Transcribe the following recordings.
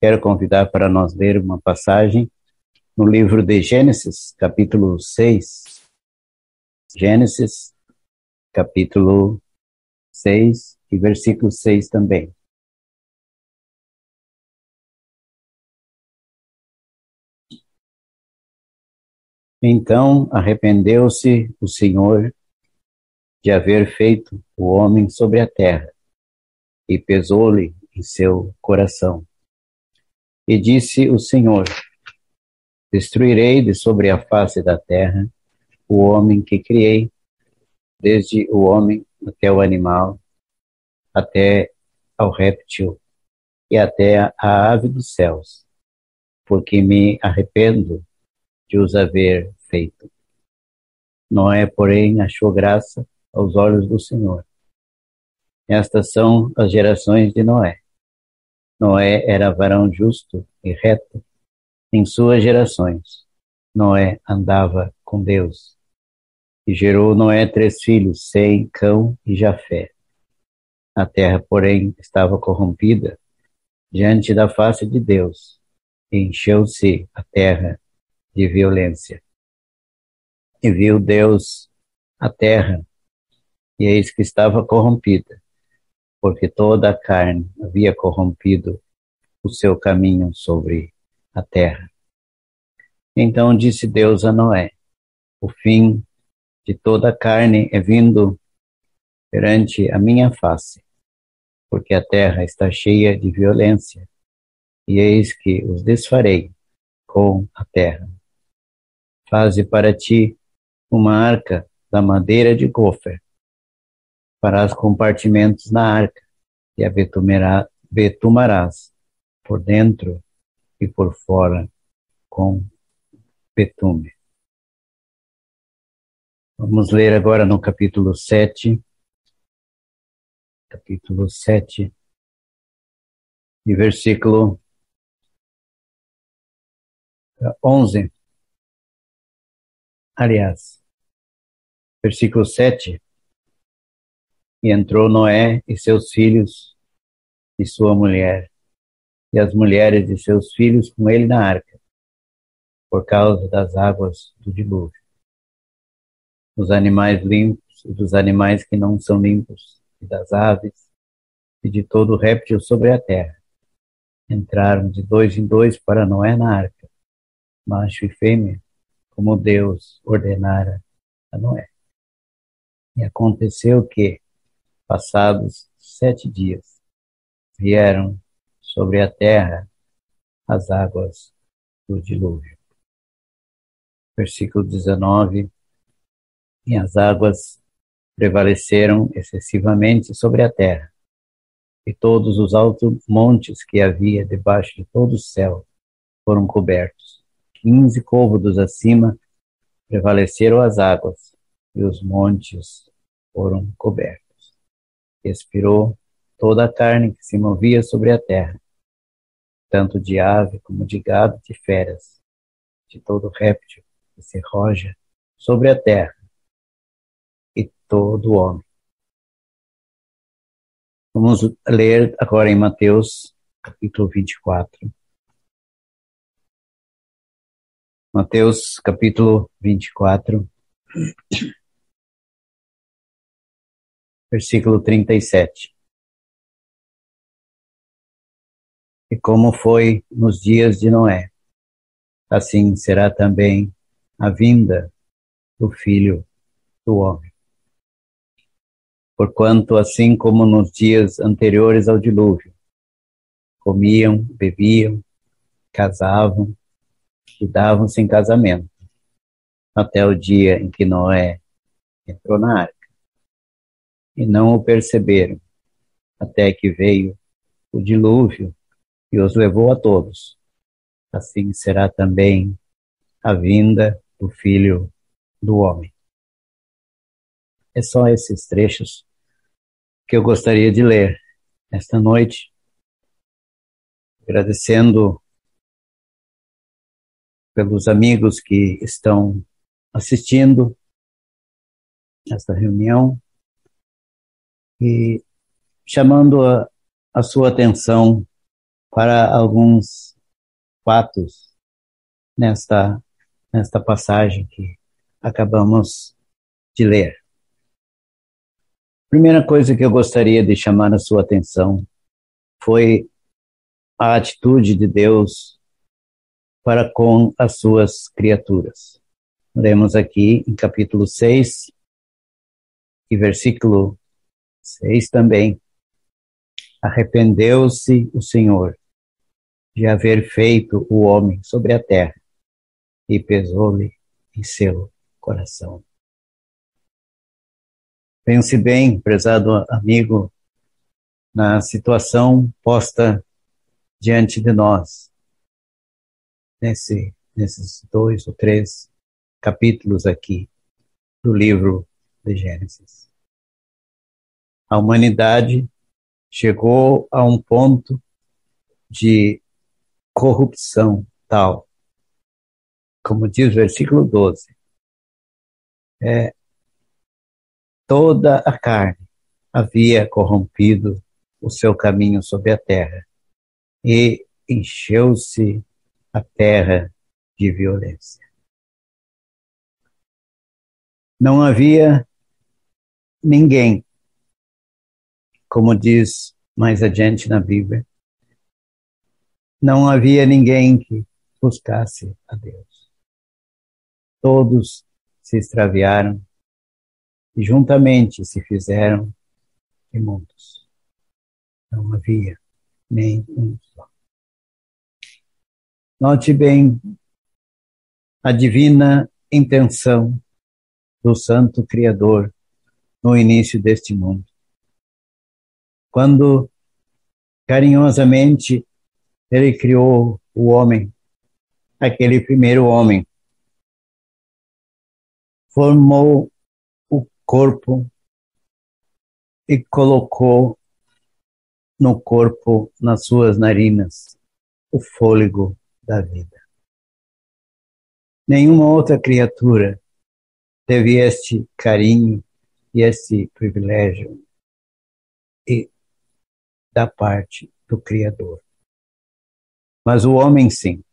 quero convidar para nós ler uma passagem no livro de Gênesis, capítulo 6. Gênesis, capítulo 6 e versículo 6 também. Então arrependeu-se o Senhor de haver feito o homem sobre a terra, e pesou-lhe em seu coração. E disse o Senhor: destruirei de sobre a face da terra o homem que criei, desde o homem até o animal, até ao réptil e até a ave dos céus, porque me arrependo de os haver feito. Noé, porém, achou graça aos olhos do Senhor. Estas são as gerações de Noé. Noé era varão justo e reto em suas gerações. Noé andava com Deus. E gerou Noé 3 filhos, Sem, Cão e Jafé. A terra, porém, estava corrompida diante da face de Deus, e encheu-se a terra de violência. E viu Deus a terra, e eis que estava corrompida, porque toda a carne havia corrompido o seu caminho sobre a terra. Então disse Deus a Noé: o fim de toda a carne é vindo perante a minha face, porque a terra está cheia de violência, e eis que os desfarei com a terra. Faze para ti uma arca da madeira de gofer. Farás compartimentos na arca, e a betumarás por dentro e por fora com betume. Vamos ler agora no capítulo 7, e versículo 11. Aliás, versículo 7. E entrou Noé e seus filhos e sua mulher, e as mulheres de seus filhos com ele na arca, por causa das águas do dilúvio. Dos animais limpos e dos animais que não são limpos, e das aves, e de todo réptil sobre a terra. Entraram de 2 em 2 para Noé na arca, macho e fêmea, como Deus ordenara a Noé. E aconteceu que, passados 7 dias, vieram sobre a terra as águas do dilúvio. Versículo 19. E as águas prevaleceram excessivamente sobre a terra, e todos os altos montes que havia debaixo de todo o céu foram cobertos. 15 côvados acima prevaleceram as águas, e os montes foram cobertos. Expirou toda a carne que se movia sobre a terra, tanto de ave como de gado, de feras, de todo réptil que se roja sobre a terra, e todo homem. Vamos ler agora em Mateus, capítulo 24. Mateus, capítulo 24, versículo 37. E como foi nos dias de Noé, assim será também a vinda do Filho do Homem. Porquanto, assim como nos dias anteriores ao dilúvio, comiam, bebiam, casavam e davam-se em casamento, até o dia em que Noé entrou na arca, e não o perceberam, até que veio o dilúvio e os levou a todos. Assim será também a vinda do Filho do Homem. É só esses trechos que eu gostaria de ler esta noite, agradecendo pelos amigos que estão assistindo esta reunião e chamando a sua atenção para alguns fatos nesta passagem que acabamos de ler. Primeira coisa que eu gostaria de chamar a sua atenção foi a atitude de Deus para com as suas criaturas. Lemos aqui em capítulo 6 e versículo 6 também. Arrependeu-se o Senhor de haver feito o homem sobre a terra e pesou-lhe em seu coração. Pense bem, prezado amigo, na situação posta diante de nós, nesses 2 ou 3 capítulos aqui do livro de Gênesis. A humanidade chegou a um ponto de corrupção tal, como diz o versículo 12, toda a carne havia corrompido o seu caminho sobre a terra e encheu-se a terra de violência. Não havia ninguém, como diz mais adiante na Bíblia, não havia ninguém que buscasse a Deus. Todos se extraviaram e juntamente se fizeram imundos. Não havia nem um só. Note bem a divina intenção do Santo Criador no início deste mundo. Quando carinhosamente ele criou o homem, aquele primeiro homem, formou o corpo e colocou no corpo, nas suas narinas, o fôlego da vida. Nenhuma outra criatura teve este carinho e este privilégio da parte do Criador. Mas o homem sim.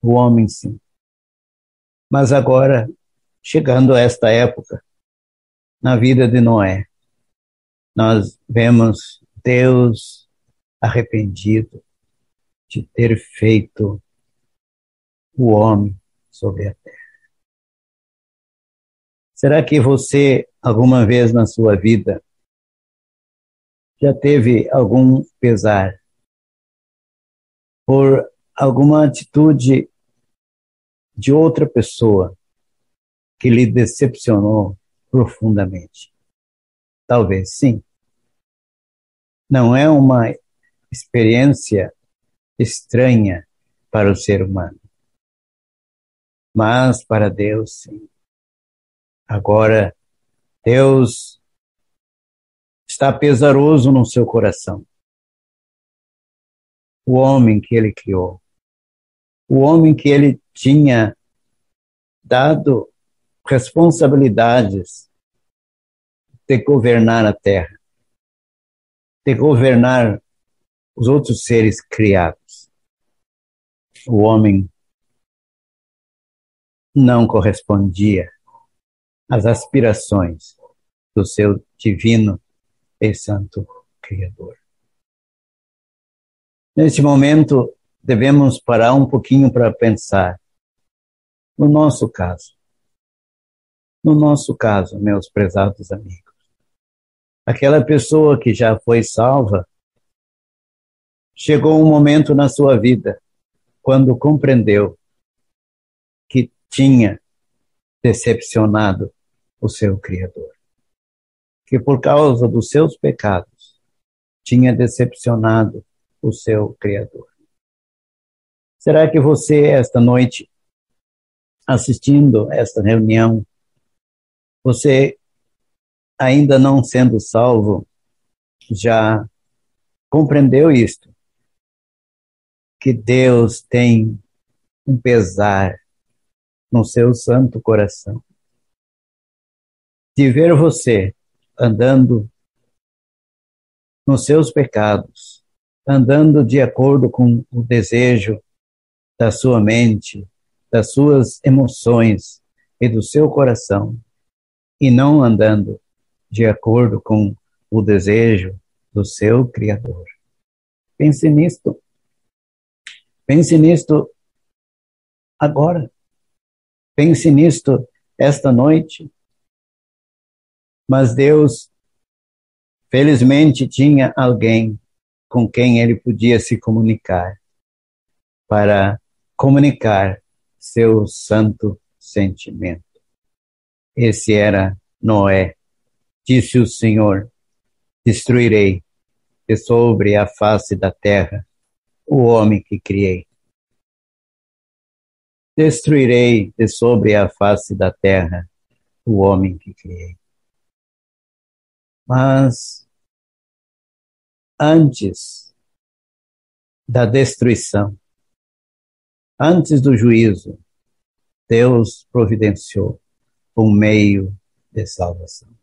O homem sim. Mas agora, chegando a esta época, na vida de Noé, nós vemos Deus arrependido de ter feito o homem sobre a terra. Será que você, alguma vez na sua vida, já teve algum pesar por alguma atitude de outra pessoa que lhe decepcionou profundamente? Talvez sim. Não é uma experiência estranha para o ser humano, mas para Deus sim. Agora, Deus está pesaroso no seu coração. O homem que ele criou, o homem que ele tinha dado responsabilidades de governar a terra, de governar os outros seres criados. O homem não correspondia às aspirações do seu divino e santo Criador. Neste momento, devemos parar um pouquinho para pensar no nosso caso. No nosso caso, meus prezados amigos. Aquela pessoa que já foi salva, chegou um momento na sua vida quando compreendeu que tinha decepcionado o seu Criador. Que por causa dos seus pecados, tinha decepcionado o seu Criador. Será que você, esta noite, assistindo esta reunião, você, ainda não sendo salvo, já compreendeu isto? Que Deus tem um pesar no seu santo coração de ver você andando nos seus pecados, andando de acordo com o desejo da sua mente, das suas emoções e do seu coração, e não andando de acordo com o desejo do seu Criador. Pense nisto. Pense nisto agora. Pense nisto esta noite. Mas Deus, felizmente, tinha alguém com quem ele podia se comunicar para comunicar seu santo sentimento. Esse era Noé. Disse o Senhor: destruirei de sobre a face da terra o homem que criei. Destruirei de sobre a face da terra o homem que criei. Mas antes da destruição, antes do juízo, Deus providenciou um meio de salvação.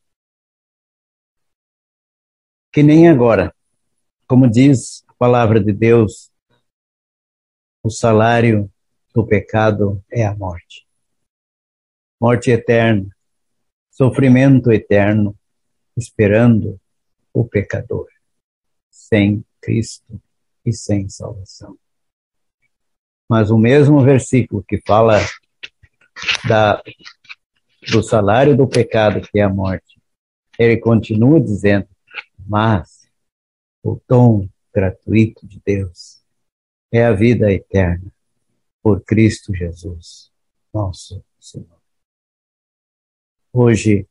Que nem agora, como diz a palavra de Deus, o salário do pecado é a morte. Morte eterna, sofrimento eterno, esperando o pecador, sem Cristo e sem salvação. Mas o mesmo versículo que fala do salário do pecado, que é a morte, ele continua dizendo: mas o dom gratuito de Deus é a vida eterna por Cristo Jesus, nosso Senhor. Hoje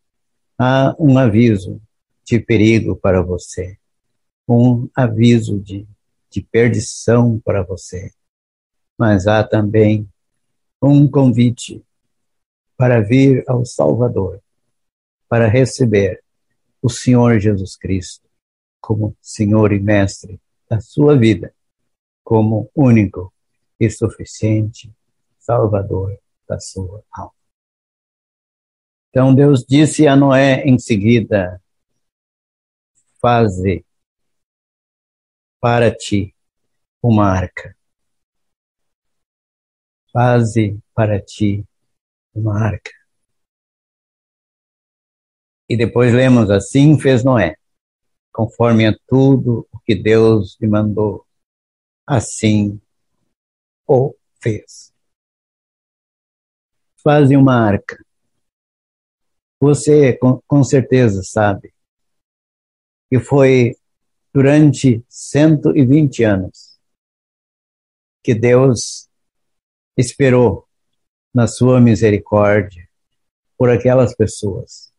há um aviso de perigo para você, um aviso de perdição para você, mas há também um convite para vir ao Salvador, para receber o Senhor Jesus Cristo como Senhor e Mestre da sua vida, como único e suficiente Salvador da sua alma. Então Deus disse a Noé em seguida: faze para ti uma arca. Faze para ti uma arca. E depois lemos: assim fez Noé, conforme a tudo o que Deus lhe mandou, assim o fez. Faze uma arca. Você com certeza sabe que foi durante 120 anos que Deus esperou na sua misericórdia por aquelas pessoas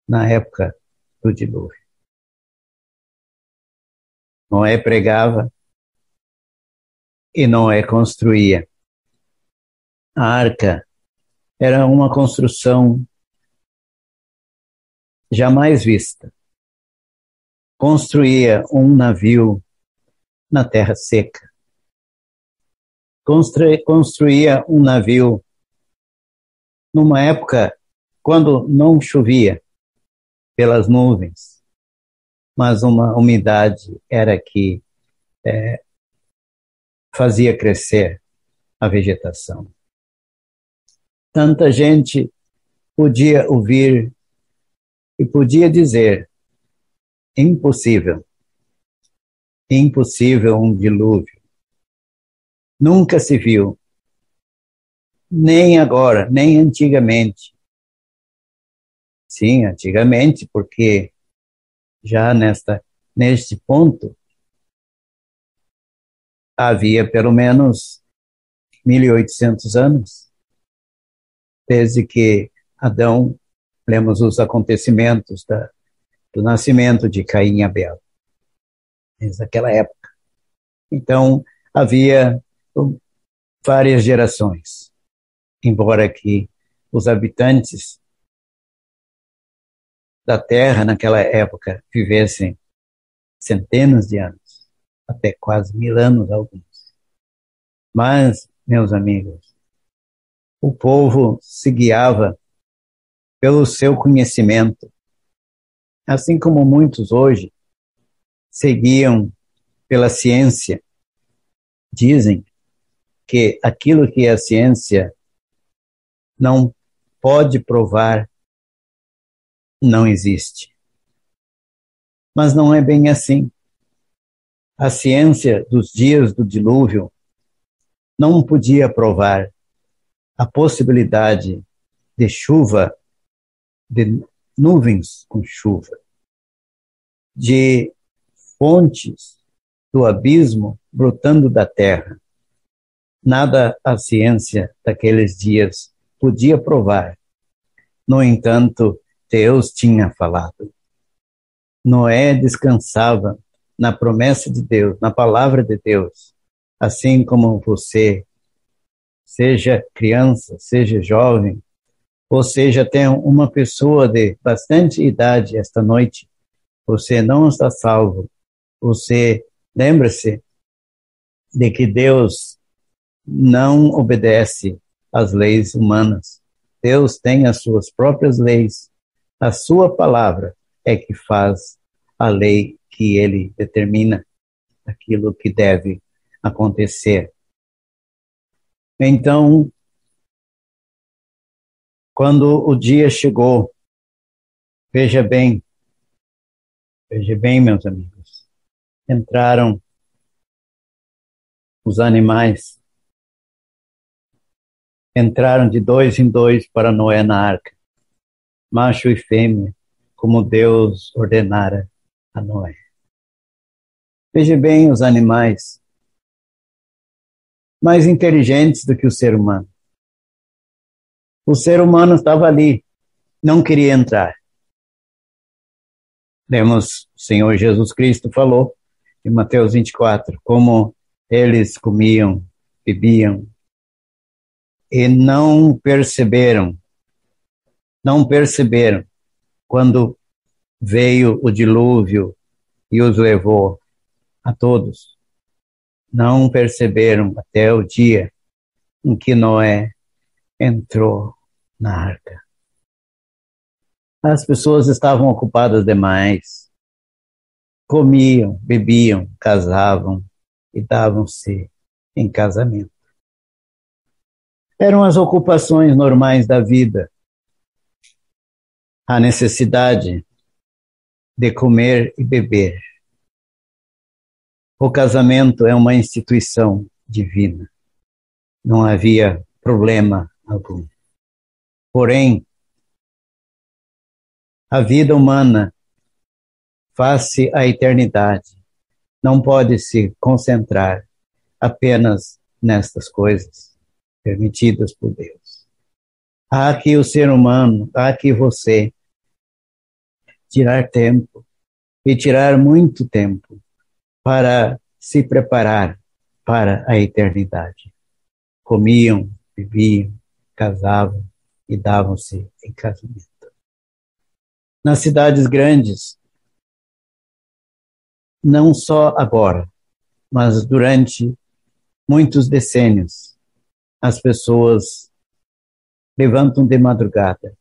na época do dilúvio. Noé pregava e Noé construía. A arca era uma construção jamais vista. Construía um navio na terra seca. Construía um navio numa época quando não chovia pelas nuvens, mas uma umidade era que fazia crescer a vegetação. Tanta gente podia ouvir e podia dizer: impossível, impossível um dilúvio. Nunca se viu, nem agora, nem antigamente. Sim, antigamente, porque já neste ponto havia pelo menos 1.800 anos, desde que Adão, lemos os acontecimentos do nascimento de Caim e Abel, desde aquela época. Então, havia várias gerações, embora que os habitantes da Terra naquela época vivessem centenas de anos, até quase 1.000 anos alguns. Mas, meus amigos, o povo se guiava pelo seu conhecimento, assim como muitos hoje seguiam pela ciência. Dizem que aquilo que a ciência não pode provar não existe. Mas não é bem assim. A ciência dos dias do dilúvio não podia provar a possibilidade de chuva, de nuvens com chuva, de fontes do abismo brotando da terra. Nada a ciência daqueles dias podia provar. No entanto, Deus tinha falado. Noé descansava na promessa de Deus, na palavra de Deus, assim como você, seja criança, seja jovem, ou seja até uma pessoa de bastante idade esta noite, você não está salvo. Você lembra-se de que Deus não obedece às leis humanas. Deus tem as suas próprias leis. A sua palavra é que faz a lei que ele determina, aquilo que deve acontecer. Então, quando o dia chegou, veja bem, meus amigos, entraram os animais, entraram de 2 em 2 para Noé na arca, macho e fêmea, como Deus ordenara a Noé. Veja bem os animais, mais inteligentes do que o ser humano. O ser humano estava ali, não queria entrar. Lemos, o Senhor Jesus Cristo falou em Mateus 24, como eles comiam, bebiam, e não perceberam quando veio o dilúvio e os levou a todos. Não perceberam até o dia em que Noé entrou na arca. As pessoas estavam ocupadas demais. Comiam, bebiam, casavam e davam-se em casamento. Eram as ocupações normais da vida. A necessidade de comer e beber. O casamento é uma instituição divina. Não havia problema algum. Porém, a vida humana, face à eternidade, não pode se concentrar apenas nestas coisas permitidas por Deus. Há que o ser humano, há que você tirar tempo, e tirar muito tempo, para se preparar para a eternidade. Comiam, bebiam, casavam e davam-se em casamento. Nas cidades grandes, não só agora, mas durante muitos decênios, as pessoas levantam de madrugada,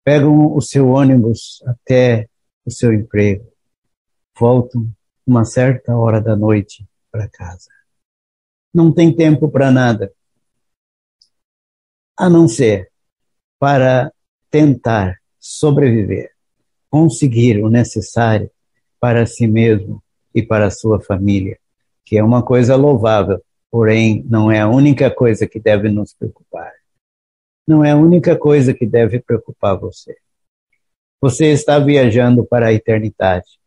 pegam o seu ônibus até o seu emprego, voltam uma certa hora da noite para casa. Não tem tempo para nada, a não ser para tentar sobreviver, conseguir o necessário para si mesmo e para a sua família, que é uma coisa louvável, porém não é a única coisa que deve nos preocupar. Não é a única coisa que deve preocupar você. Você está viajando para a eternidade.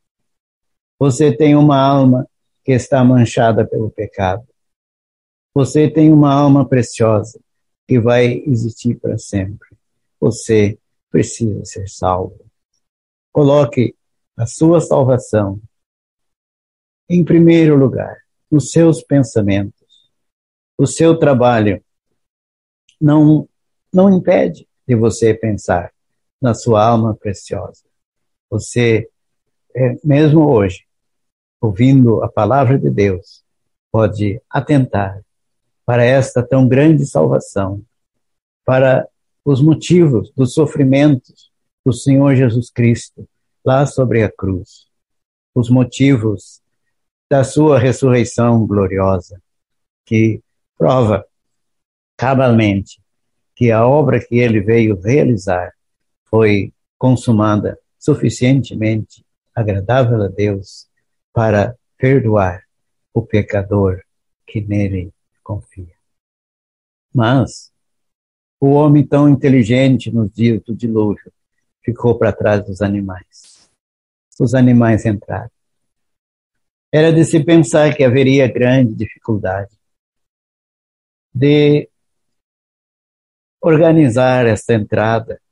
Você tem uma alma que está manchada pelo pecado. Você tem uma alma preciosa que vai existir para sempre. Você precisa ser salvo. Coloque a sua salvação em primeiro lugar, nos seus pensamentos. O seu trabalho não impede de você pensar na sua alma preciosa. Você, mesmo hoje, ouvindo a palavra de Deus, pode atentar para esta tão grande salvação, para os motivos dos sofrimentos do Senhor Jesus Cristo lá sobre a cruz, os motivos da sua ressurreição gloriosa, que prova cabalmente que a obra que ele veio realizar foi consumada suficientemente agradável a Deus para perdoar o pecador que nele confia. Mas o homem tão inteligente nos dias do dilúvio ficou para trás dos animais. Os animais entraram. Era de se pensar que haveria grande dificuldade de organizar esta entrada,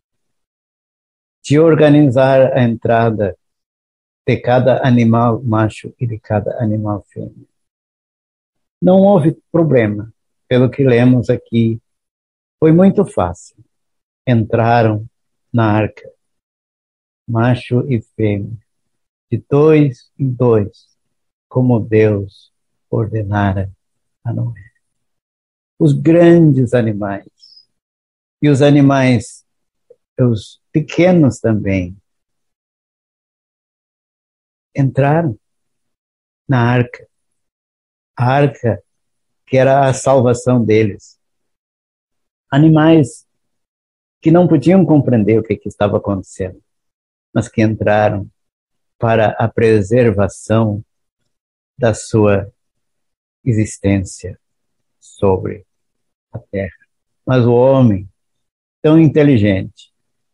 de organizar a entrada de cada animal macho e de cada animal fêmea. Não houve problema, pelo que lemos aqui, foi muito fácil. Entraram na arca, macho e fêmea, de 2 em 2, como Deus ordenara a Noé. Os grandes animais, e os animais, os pequenos também, entraram na arca. A arca que era a salvação deles. Animais que não podiam compreender o que estava acontecendo, mas que entraram para a preservação da sua existência sobre a terra. Mas o homem, tão inteligente,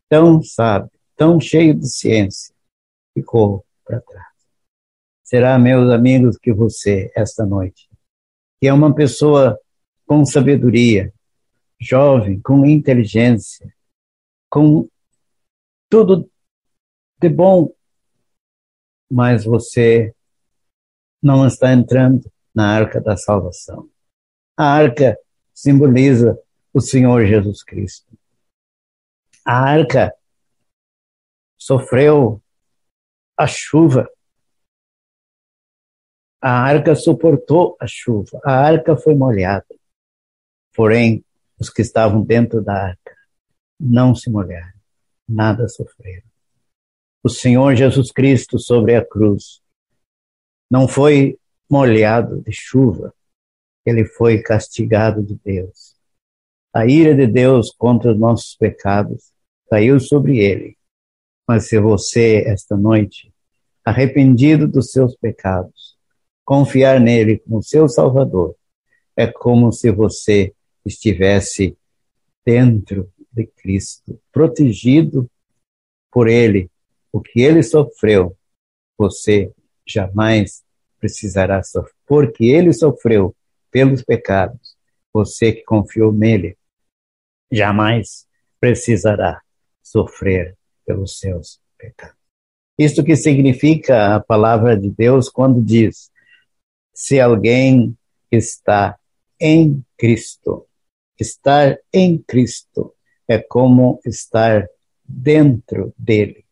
tão sábio, tão cheio de ciência, ficou para trás. Será, meus amigos, que você, esta noite, que é uma pessoa com sabedoria, jovem, com inteligência, com tudo de bom, mas você não está entrando na arca da salvação. A arca simboliza o Senhor Jesus Cristo. A arca sofreu a chuva. A arca suportou a chuva. A arca foi molhada. Porém, os que estavam dentro da arca não se molharam, nada sofreram. O Senhor Jesus Cristo sobre a cruz não foi molhado de chuva, ele foi castigado de Deus. A ira de Deus contra os nossos pecados caiu sobre ele. Mas se você, esta noite, arrependido dos seus pecados, confiar nele como seu Salvador, é como se você estivesse dentro de Cristo, protegido por ele. O que ele sofreu, você jamais precisará sofrer, porque ele sofreu pelos pecados. Você que confiou nele, jamais precisará sofrer pelos seus pecados. Isto que significa a palavra de Deus quando diz: se alguém está em Cristo, estar em Cristo é como estar dentro dele,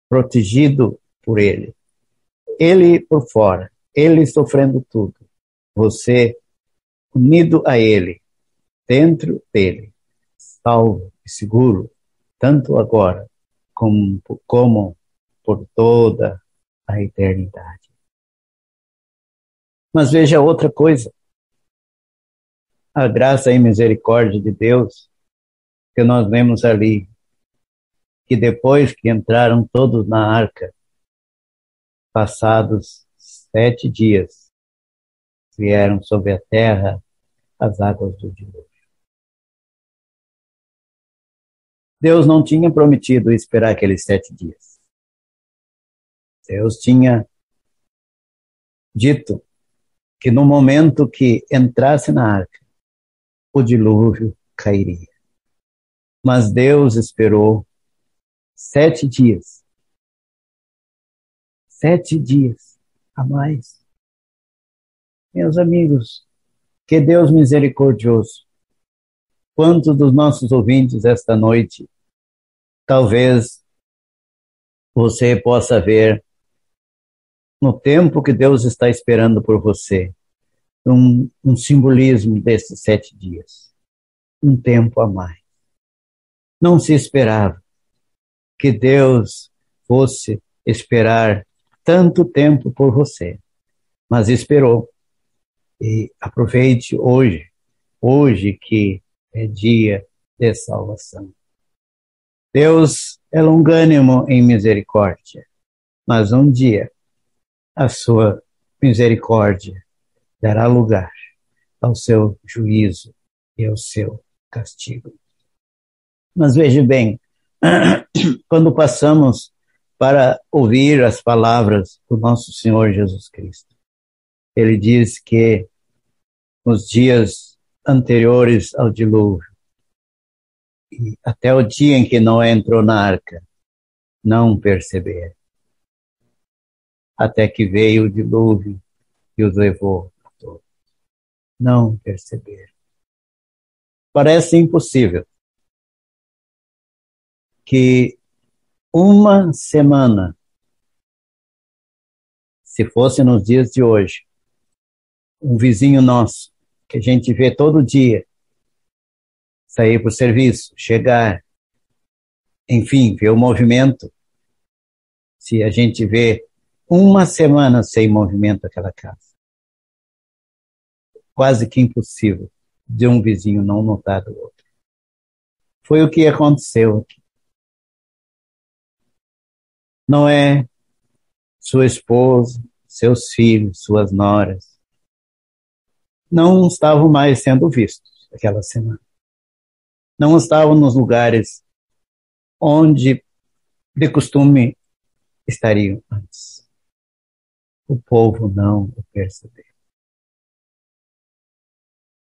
protegido por ele. Ele por fora, ele sofrendo tudo, você unido a ele, dentro dele, salvo e seguro, tanto agora como por toda a eternidade. Mas veja outra coisa, a graça e misericórdia de Deus, que nós vemos ali, que depois que entraram todos na arca, passados 7 dias, vieram sobre a terra as águas do dilúvio. Deus não tinha prometido esperar aqueles 7 dias. Deus tinha dito que no momento que entrasse na arca, o dilúvio cairia. Mas Deus esperou 7 dias. 7 dias a mais. Meus amigos, que Deus misericordioso. Quantos dos nossos ouvintes esta noite, talvez você possa ver no tempo que Deus está esperando por você, um simbolismo desses 7 dias, um tempo a mais. Não se esperava que Deus fosse esperar tanto tempo por você, mas esperou. E aproveite hoje que é dia de salvação. Deus é longânimo em misericórdia, mas um dia a sua misericórdia dará lugar ao seu juízo e ao seu castigo. Mas veja bem, quando passamos para ouvir as palavras do nosso Senhor Jesus Cristo, ele diz que nos dias anteriores ao dilúvio, e até o dia em que Noé entrou na arca, não perceberam, até que veio o dilúvio e os levou a todos. Não perceberam. Parece impossível que uma semana, se fosse nos dias de hoje, um vizinho nosso, que a gente vê todo dia, sair para o serviço, chegar, enfim, ver o movimento, se a gente vê uma semana sem movimento aquela casa, quase que impossível de um vizinho não notar do outro. Foi o que aconteceu aqui. Noé, sua esposa, seus filhos, suas noras, não estavam mais sendo vistos aquela semana. Não estavam nos lugares onde de costume estariam antes. O povo não o percebeu.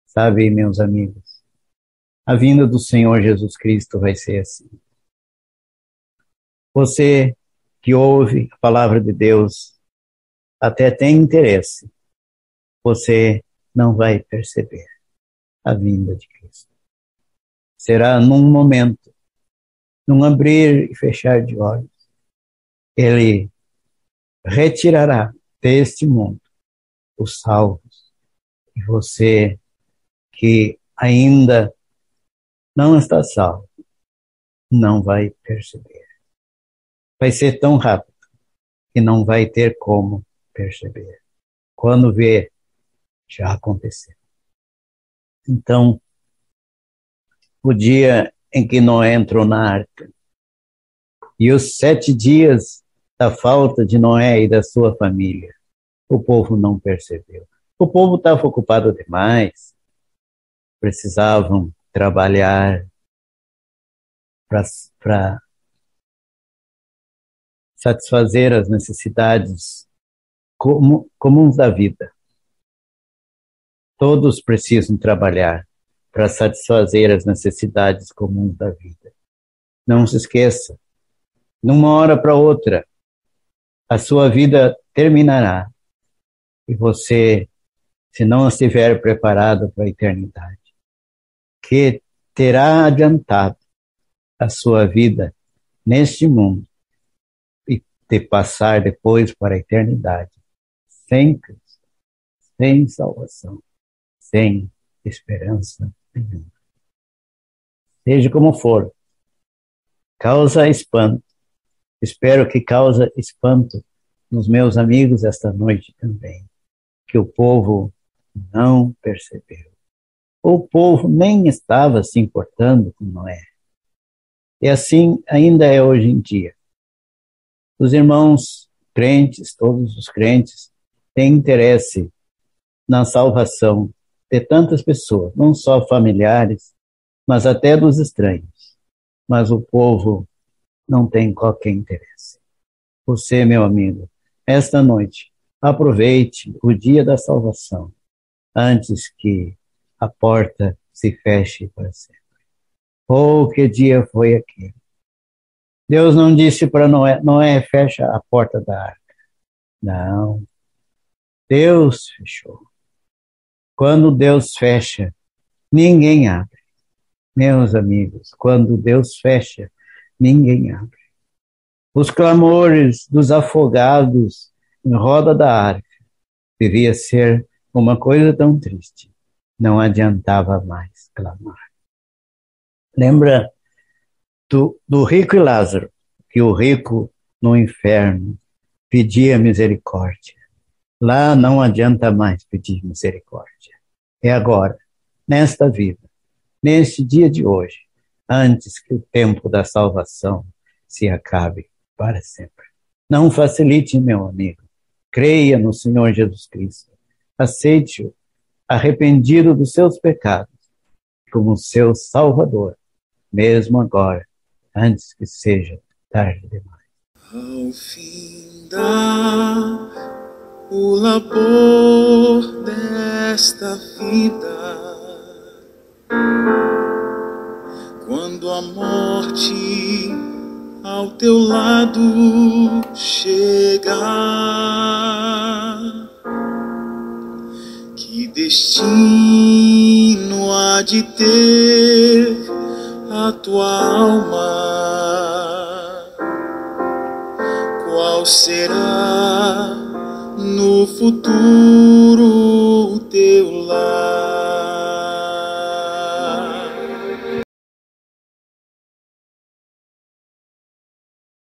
Sabe, meus amigos, a vinda do Senhor Jesus Cristo vai ser assim. Você que ouve a palavra de Deus até tem interesse, você não vai perceber a vinda de Cristo. Será num momento, num abrir e fechar de olhos, Ele retirará deste mundo os salvos. E você que ainda não está salvo, não vai perceber. Vai ser tão rápido que não vai ter como perceber. Quando ver, já aconteceu. Então, o dia em que Noé entrou na arca e os 7 dias da falta de Noé e da sua família, o povo não percebeu. O povo estava ocupado demais, precisavam trabalhar para satisfazer as necessidades comuns da vida. Todos precisam trabalhar para satisfazer as necessidades comuns da vida. Não se esqueça, numa hora para outra, a sua vida terminará e você, se não estiver preparado para a eternidade, que terá adiantado a sua vida neste mundo e de passar depois para a eternidade sem Cristo, sem salvação, sem esperança nenhuma. Seja como for, causa espanto. Espero que causa espanto nos meus amigos esta noite também, que o povo não percebeu. O povo nem estava se importando com Noé. E assim ainda é hoje em dia. Os irmãos crentes, todos os crentes, têm interesse na salvação de tantas pessoas, não só familiares, mas até dos estranhos. Mas o povo não tem qualquer interesse. Você, meu amigo, esta noite, aproveite o dia da salvação antes que a porta se feche para sempre. Oh, que dia foi aquele! Deus não disse para Noé, Noé, fecha a porta da arca. Não, Deus fechou. Quando Deus fecha, ninguém abre. Meus amigos, quando Deus fecha, ninguém abre. Os clamores dos afogados em roda da arca devia ser uma coisa tão triste. Não adiantava mais clamar. Lembra do rico e Lázaro, que o rico no inferno pedia misericórdia. Lá não adianta mais pedir misericórdia. É agora, nesta vida, neste dia de hoje, antes que o tempo da salvação se acabe para sempre. Não facilite, meu amigo. Creia no Senhor Jesus Cristo. Aceite-o, arrependido dos seus pecados, como seu Salvador, mesmo agora, antes que seja tarde demais. Ao findar o labor desta vida, quando a morte ao teu lado chegar, que destino há de ter a tua alma? Qual será no futuro